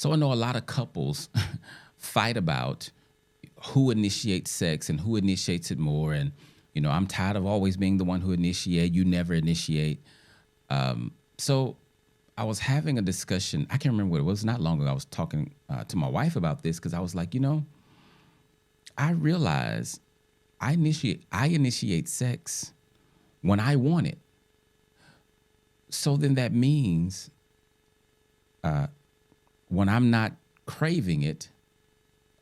So I know a lot of couples fight about who initiates sex and who initiates it more. And, I'm tired of always being the one who initiate. You never initiate. So I was having a discussion. I can't remember what it was. Not long ago, I was talking to my wife about this because I was like, I realize I initiate sex when I want it. So then that means when I'm not craving it,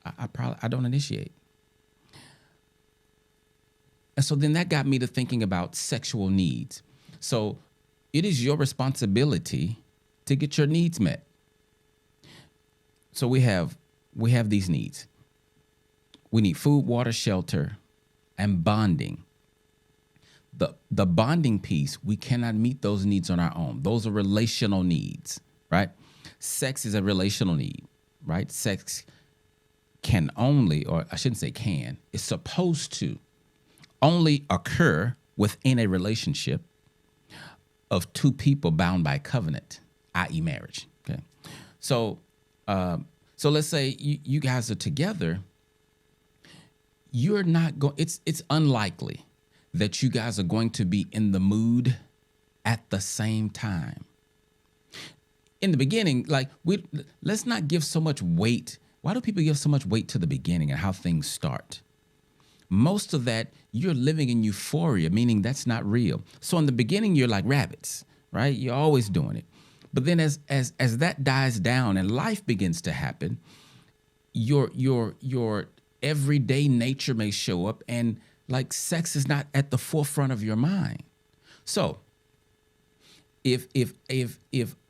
I don't initiate. And so then that got me to thinking about sexual needs. So it is your responsibility to get your needs met. So we have these needs. We need food, water, shelter, and bonding. The bonding piece, we cannot meet those needs on our own. Those are relational needs, right? Sex is a relational need, right? Sex can only, or I shouldn't say can, it's supposed to only occur within a relationship of two people bound by covenant, i.e. marriage, okay? So let's say you guys are together. You're not going, it's unlikely that you guys are going to be in the mood at the same time. In the beginning, let's not give so much weight. Why do people give so much weight to the beginning and how things start? Most of that, you're living in euphoria, meaning that's not real. So in the beginning, you're like rabbits, right? You're always doing it. But then as that dies down and life begins to happen, your everyday nature may show up, and like sex is not at the forefront of your mind. So if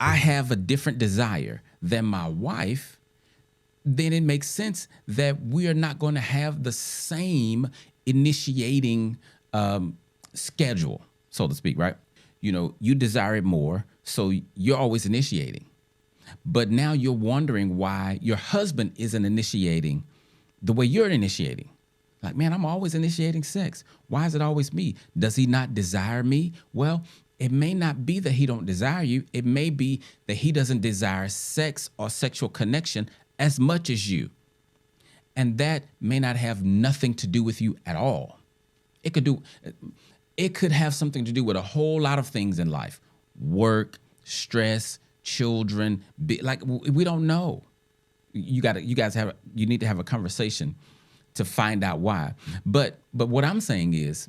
I have a different desire than my wife, then it makes sense that we are not going to have the same initiating schedule, so to speak, right? You desire it more, so you're always initiating. But now you're wondering why your husband isn't initiating the way you're initiating. Like, man, I'm always initiating sex. Why is it always me? Does he not desire me? Well, it may not be that he don't desire you. It may be that he doesn't desire sex or sexual connection as much as you. And that may not have nothing to do with you at all. It could have something to do with a whole lot of things in life. Work, stress, children, we don't know. You need to have a conversation to find out why. But what I'm saying is,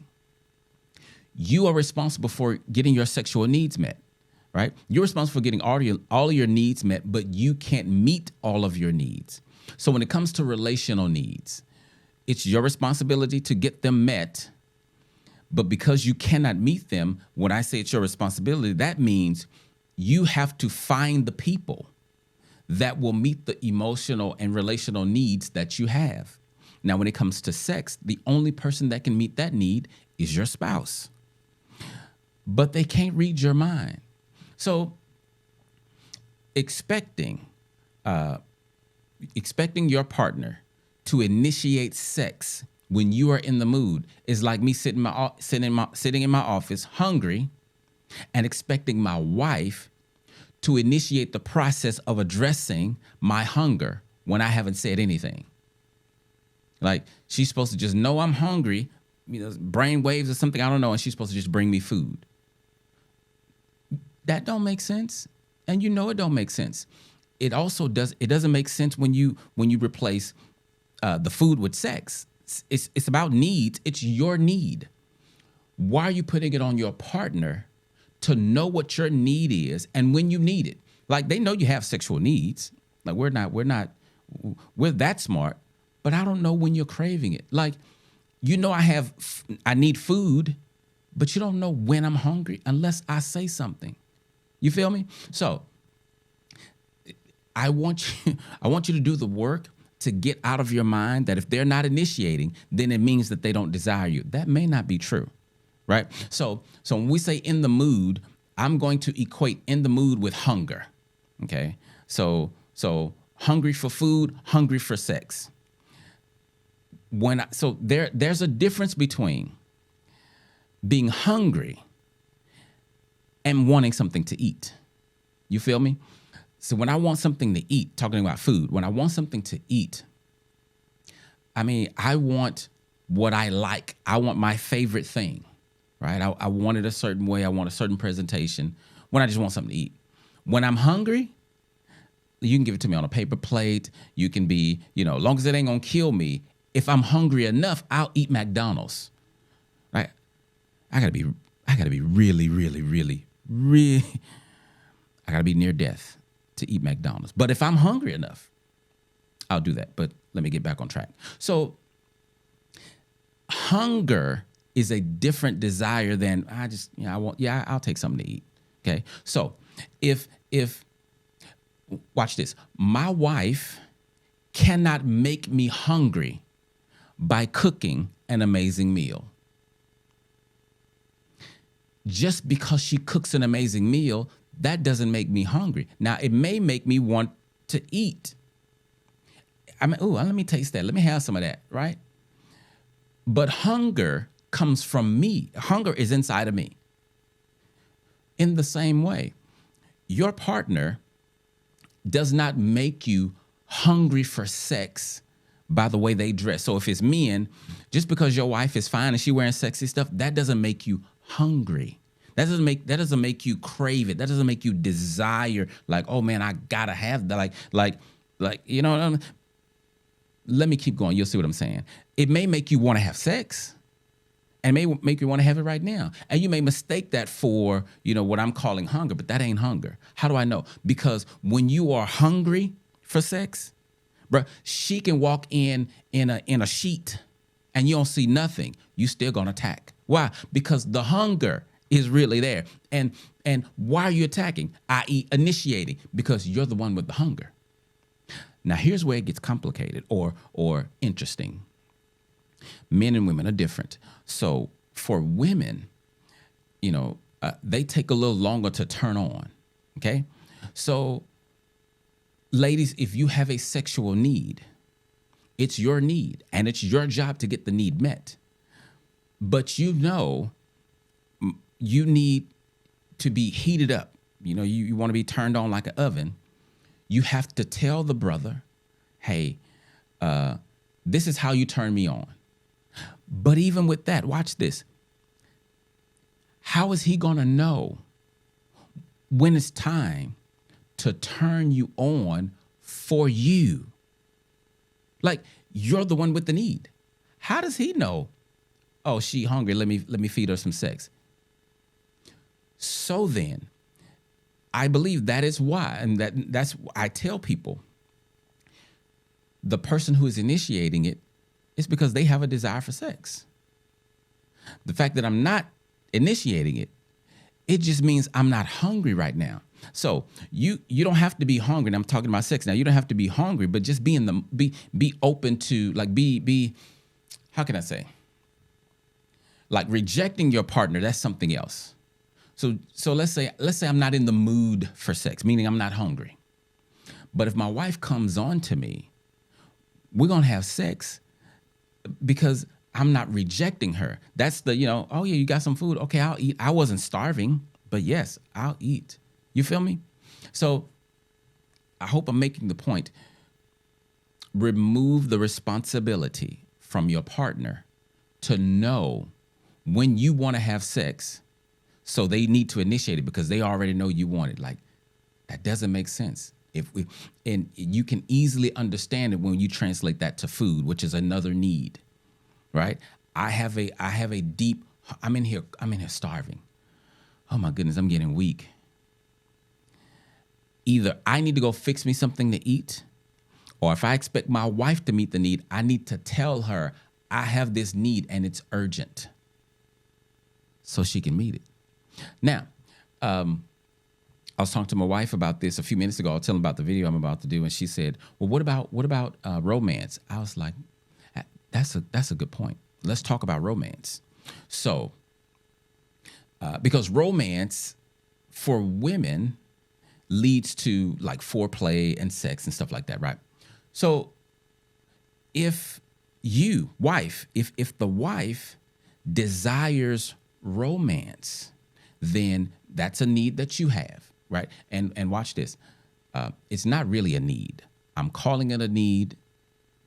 you are responsible for getting your sexual needs met, right? You're responsible for getting all of your needs met, but you can't meet all of your needs. So when it comes to relational needs, it's your responsibility to get them met. But because you cannot meet them, when I say it's your responsibility, that means you have to find the people that will meet the emotional and relational needs that you have. Now, when it comes to sex, the only person that can meet that need is your spouse. But they can't read your mind. So expecting your partner to initiate sex when you are in the mood is like me sitting in my office hungry and expecting my wife to initiate the process of addressing my hunger when I haven't said anything. Like, she's supposed to just know I'm hungry, brain waves or something, I don't know, and she's supposed to just bring me food. That don't make sense. And it don't make sense. It doesn't make sense when you replace the food with sex. It's about needs. It's your need. Why are you putting it on your partner to know what your need is and when you need it? Like, they know you have sexual needs. Like, we're that smart, but I don't know when you're craving it. Like, I need food, but you don't know when I'm hungry unless I say something. You feel me? So I want you to do the work to get out of your mind that if they're not initiating, then it means that they don't desire you. That may not be true, right? So when we say in the mood, I'm going to equate in the mood with hunger, okay? So hungry for food, hungry for sex. There's a difference between being hungry and wanting something to eat. You feel me? So when I want something to eat, talking about food, when I want something to eat, I mean, I want what I like. I want my favorite thing, right? I want it a certain way. I want a certain presentation when I just want something to eat. When I'm hungry, you can give it to me on a paper plate. You can be, as long as it ain't gonna kill me. If I'm hungry enough, I'll eat McDonald's, right? I gotta be really, really, really, really, I gotta be near death to eat McDonald's. But if I'm hungry enough, I'll do that. But let me get back on track. So hunger is a different desire than I'll take something to eat. Okay. So if watch this, my wife cannot make me hungry by cooking an amazing meal. Just because she cooks an amazing meal, that doesn't make me hungry. Now, it may make me want to eat. I mean, let me taste that. Let me have some of that, right? But hunger comes from me. Hunger is inside of me. In the same way, your partner does not make you hungry for sex by the way they dress. So if it's men, just because your wife is fine and she wearing sexy stuff, that doesn't make you hungry. That doesn't make you crave it. That doesn't make you desire, like, oh man, I gotta have that. Like, you know what I mean? Let me keep going. You'll see what I'm saying. It may make you want to have sex, and may make you want to have it right now. And you may mistake that for, what I'm calling hunger, but that ain't hunger. How do I know? Because when you are hungry for sex, bro, she can walk in a sheet and you don't see nothing. You still gonna attack. Why? Because the hunger is really there. And why are you attacking? I.e. initiating, because you're the one with the hunger. Now, here's where it gets complicated or interesting. Men and women are different. So for women, they take a little longer to turn on, okay? So ladies, if you have a sexual need, it's your need, and it's your job to get the need met. But you need to be heated up. You want to be turned on like an oven. You have to tell the brother, hey, this is how you turn me on. But even with that, watch this. How is he going to know when it's time to turn you on for you? Like, you're the one with the need. How does he know? Oh, she hungry. Let me feed her some sex. So then, I believe that is why, and that's I tell people, the person who is initiating it is because they have a desire for sex. The fact that I'm not initiating it, it just means I'm not hungry right now. So you don't have to be hungry. And I'm talking about sex now. You don't have to be hungry, but just be open to, like, be how can I say? Like, rejecting your partner, that's something else. So let's say I'm not in the mood for sex, meaning I'm not hungry. But if my wife comes on to me, we're going to have sex because I'm not rejecting her. That's the, oh yeah, you got some food. Okay, I'll eat. I wasn't starving, but yes, I'll eat. You feel me? So I hope I'm making the point. Remove the responsibility from your partner to know when you want to have sex. So they need to initiate it because they already know you want it. Like, that doesn't make sense. And you can easily understand it when you translate that to food, which is another need, right? I have a deep, I'm in here starving. Oh my goodness, I'm getting weak. Either I need to go fix me something to eat, or if I expect my wife to meet the need, I need to tell her I have this need and it's urgent so she can meet it. Now, I was talking to my wife about this a few minutes ago. I was telling about the video I'm about to do, and she said, "Well, what about romance?" I was like, "That's a good point. Let's talk about romance." So, because romance for women leads to, like, foreplay and sex and stuff like that, right? So, if the wife desires romance, then that's a need that you have, right? And watch this. It's not really a need. I'm calling it a need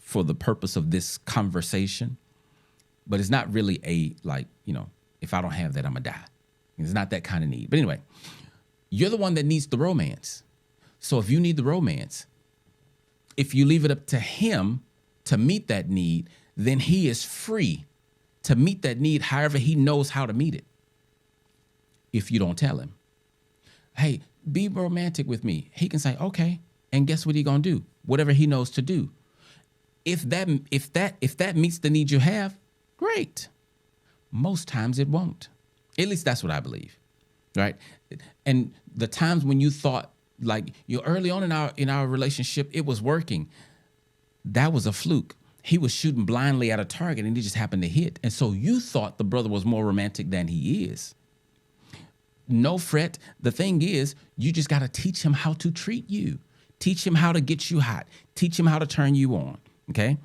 for the purpose of this conversation, but it's not really a, like, if I don't have that, I'm going to die. It's not that kind of need. But anyway, you're the one that needs the romance. So if you need the romance, if you leave it up to him to meet that need, then he is free to meet that need however he knows how to meet it. If you don't tell him, hey, be romantic with me, he can say, okay. And guess what he's going to do? Whatever he knows to do. If that meets the need you have, great. Most times it won't. At least that's what I believe, right? And the times when you thought, like, early on in our relationship, it was working, that was a fluke. He was shooting blindly at a target and he just happened to hit. And so you thought the brother was more romantic than he is. No fret. The thing is, you just got to teach him how to treat you. Teach him how to get you hot. Teach him how to turn you on. Okay.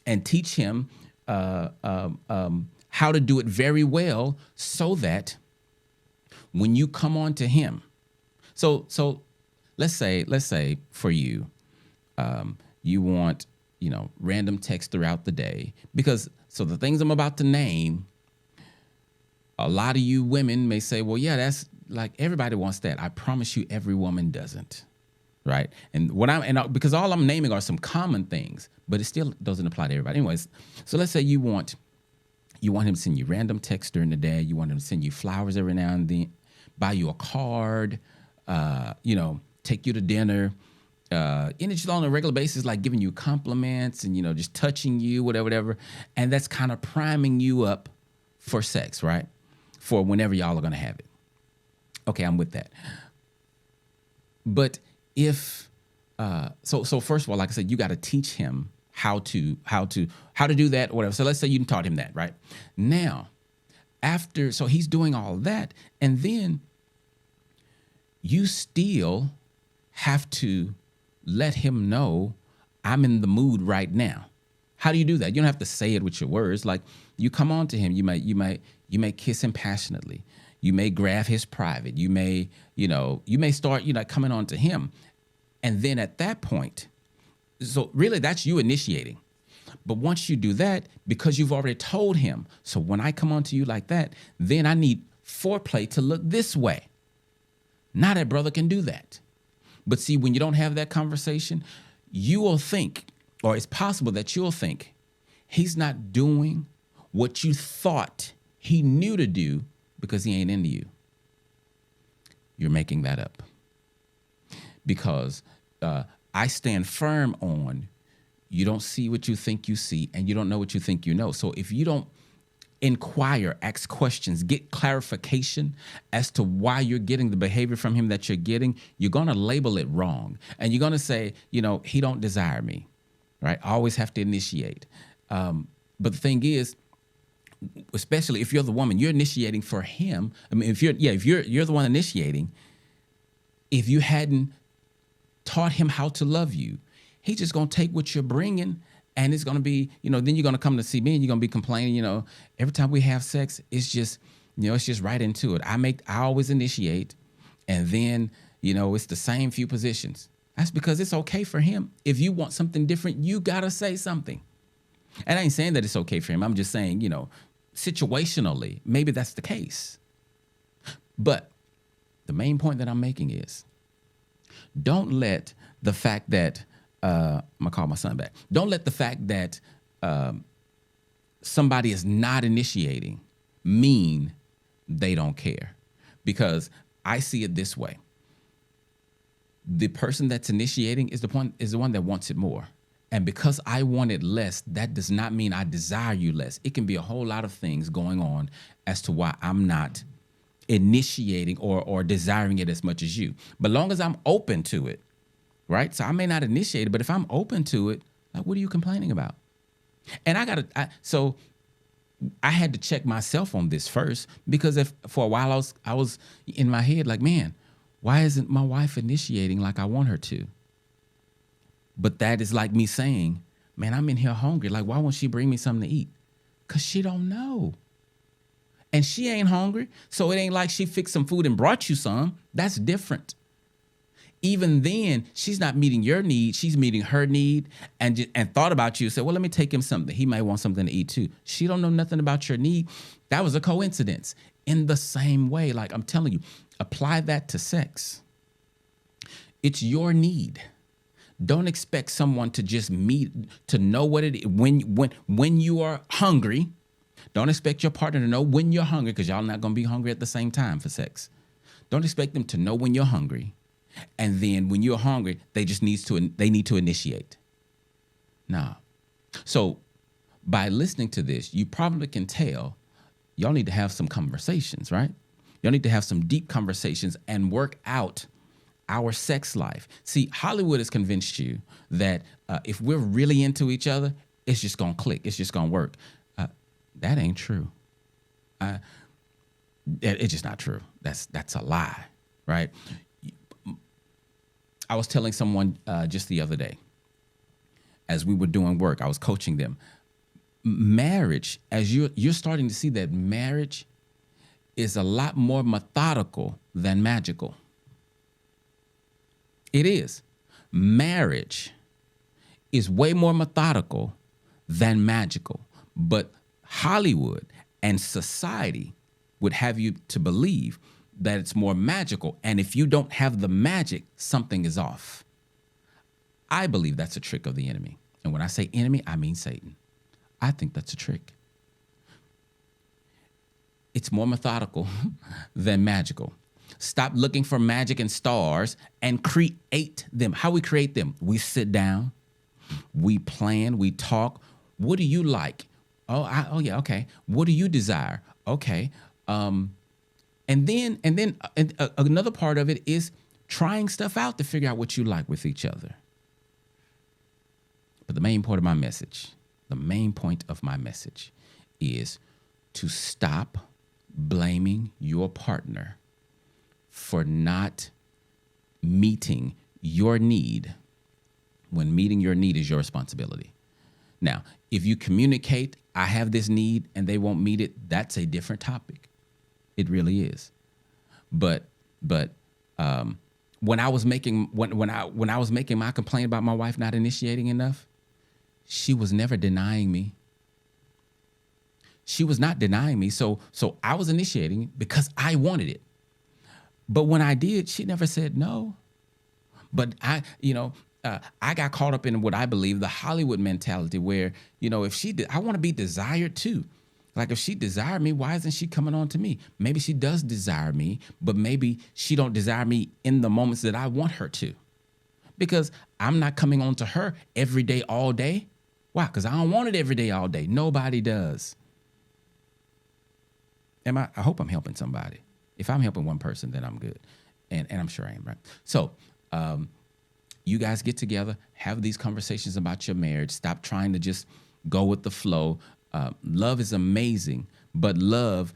And teach him how to do it very well so that when you come on to him. So let's say for you, you want, random text throughout the day, because so the things I'm about to name, a lot of you women may say, well, yeah, that's like everybody wants that. I promise you every woman doesn't. Right. And because all I'm naming are some common things, but it still doesn't apply to everybody. Anyways, so let's say you want him to send you random text during the day. You want him to send you flowers every now and then, buy you a card, take you to dinner, and it's just on a regular basis, like giving you compliments and, just touching you, whatever. And that's kind of priming you up for sex, right? For whenever y'all are going to have it. Okay, I'm with that. But if, so first of all, like I said, you got to teach him how to do that or whatever. So let's say you taught him that, right? Now, so he's doing all that, and then you still have to let him know, I'm in the mood right now. How do you do that? You don't have to say it with your words. Like, you come on to him, you may kiss him passionately. You may grab his private. You may start, coming on to him. And then at that point, so really that's you initiating. But once you do that, because you've already told him, so when I come on to you like that, then I need foreplay to look this way. Now that brother can do that. But see, when you don't have that conversation, you will think, or it's possible that you'll think, he's not doing what you thought he knew to do because he ain't into you. You're making that up. Because I stand firm on, you don't see what you think you see, and you don't know what you think you know. So if you don't inquire, ask questions, get clarification as to why you're getting the behavior from him that you're getting, you're going to label it wrong. And you're going to say, he don't desire me, right? I always have to initiate. But the thing is, especially if you're the woman, you're initiating for him. I mean, if you're the one initiating, if you hadn't taught him how to love you, he's just going to take what you're bringing. And it's going to be, then you're going to come to see me and you're going to be complaining, every time we have sex, it's just, it's just right into it. I always initiate. And then, it's the same few positions. That's because it's okay for him. If you want something different, you got to say something. And I ain't saying that it's okay for him. I'm just saying, situationally, maybe that's the case. But the main point that I'm making is, don't let the fact that, I'm going to call my son back. Don't let the fact that somebody is not initiating mean they don't care. Because I see it this way. The person that's initiating is the one that wants it more. And because I want it less, that does not mean I desire you less. It can be a whole lot of things going on as to why I'm not initiating or desiring it as much as you. But long as I'm open to it, right? So I may not initiate it, but if I'm open to it, like, what are you complaining about? And so I had to check myself on this first, because for a while I was in my head like, man, why isn't my wife initiating like I want her to? But that is like me saying, man, I'm in here hungry. Like, why won't she bring me something to eat? Because she don't know. And she ain't hungry. So it ain't like she fixed some food and brought you some. That's different. Even then, she's not meeting your need. She's meeting her need, and thought about you. Said, well, let me take him something. He might want something to eat too. She don't know nothing about your need. That was a coincidence. In the same way, like I'm telling you, apply that to sex. It's your need. Don't expect someone to just meet, to know what it is. When you are hungry, don't expect your partner to know when you're hungry, because y'all not going to be hungry at the same time for sex. Don't expect them to know when you're hungry. And then when you're hungry, they need to initiate. Nah. So by listening to this, you probably can tell y'all need to have some conversations, right? Y'all need to have some deep conversations and work out our sex life. See, Hollywood has convinced you that if we're really into each other, it's just going to click. It's just going to work. That ain't true. It's just not true. That's a lie, right? I was telling someone just the other day, as we were doing work, I was coaching them. Marriage, as you're starting to see that marriage is a lot more methodical than magical. It is. Marriage is way more methodical than magical. But Hollywood and society would have you to believe that it's more magical. And if you don't have the magic, something is off. I believe that's a trick of the enemy. And when I say enemy, I mean Satan. I think that's a trick. It's more methodical than magical. Stop looking for magic and stars and create them. How we create them? We sit down, we plan, we talk. What do you like? Oh yeah, okay. What do you desire? Okay. And then another part of it is trying stuff out to figure out what you like with each other. But the main point of my message is to stop blaming your partner for not meeting your need when meeting your need is your responsibility. Now, if you communicate, I have this need, and they won't meet it, that's a different topic. It really is. But when I was making my complaint about my wife not initiating enough, she was never denying me. She was not denying me. So I was initiating because I wanted it. But when I did, she never said no. But I got caught up in what I believe the Hollywood mentality, where, if I want to be desired too. Like, if she desired me, why isn't she coming on to me? Maybe she does desire me, but maybe she don't desire me in the moments that I want her to. Because I'm not coming on to her every day, all day. Why? Because I don't want it every day, all day. Nobody does. I hope I'm helping somebody. If I'm helping one person, then I'm good. And I'm sure I am, right? So you guys get together, have these conversations about your marriage. Stop trying to just go with the flow. Love is amazing, but love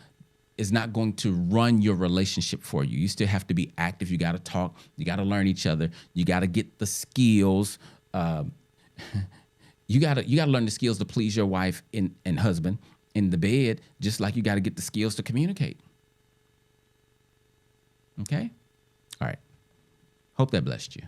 is not going to run your relationship for you. You still have to be active. You got to talk. You got to learn each other. You got to get the skills. You got to learn the skills to please your wife and husband in the bed, just like you got to get the skills to communicate. Okay? All right. Hope that blessed you.